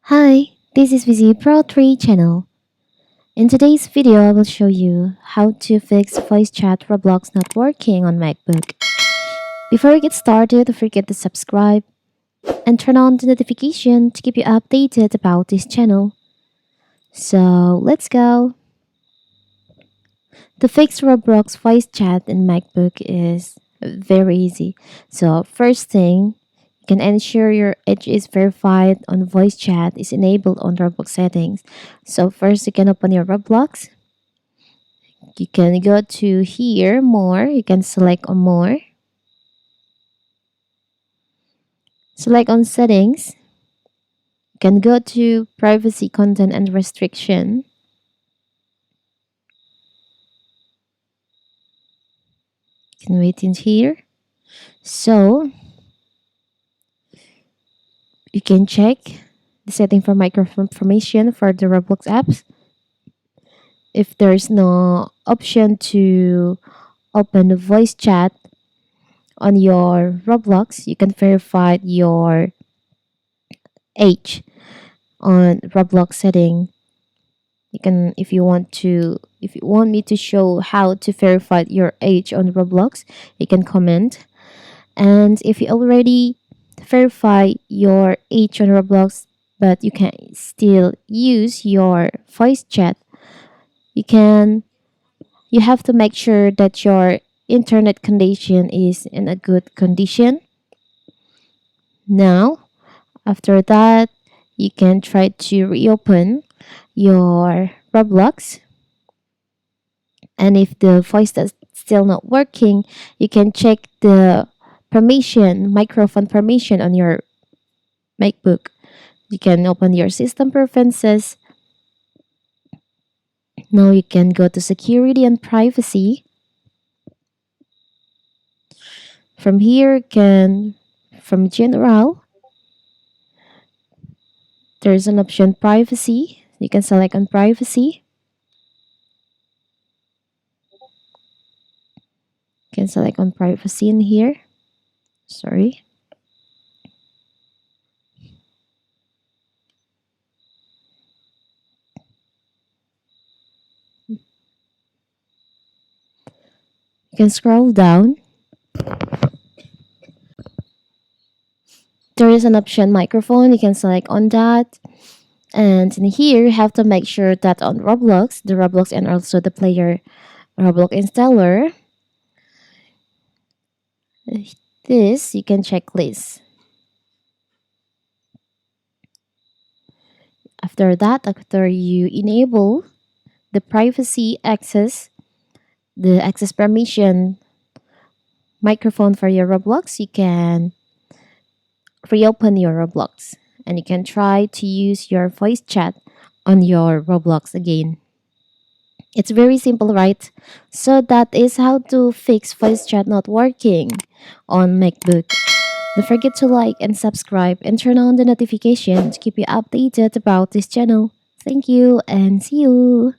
Hi, this is VZ Pro 3 channel. In today's video, I will show you how to fix voice chat Roblox not working on MacBook. Before we get started, don't forget to subscribe and turn on the notification to keep you updated about this channel. So let's go. To fix Roblox voice chat in MacBook is very easy. So first thing, you can ensure your edge is verified on voice chat is enabled on Roblox settings. So first you can open your Roblox. You can go to here, more. You can select on more. Select on settings. You can go to privacy, content and restriction. You can wait in here. So you can check the setting for microphone information for the Roblox apps. If there's no option to open the voice chat on your Roblox, you can verify your age on Roblox setting. You can, if you want me to show how to verify your age on Roblox, you can comment. And if you already verify your age on Roblox, but you can still use your voice chat, you have to make sure that your internet condition is in a good condition. Now, after that, you can try to reopen your Roblox. And if the voice is still not working, you can check the microphone permission on your MacBook. You can open your system preferences. Now you can go to security and privacy. From here, from general, there's an option privacy. You can select on privacy. You can select on privacy in here. Sorry. You can scroll down. There is an option microphone. You can select on that. And in here, you have to make sure that on Roblox, the Roblox and also the player Roblox installer, this you can check list. After that, after you enable the privacy access, the access permission microphone for your Roblox, you can reopen your Roblox and you can try to use your voice chat on your Roblox again. It's very simple, right? So that is how to fix voice chat not working on MacBook. Don't forget to like and subscribe and turn on the notification to keep you updated about this channel. Thank you and see you.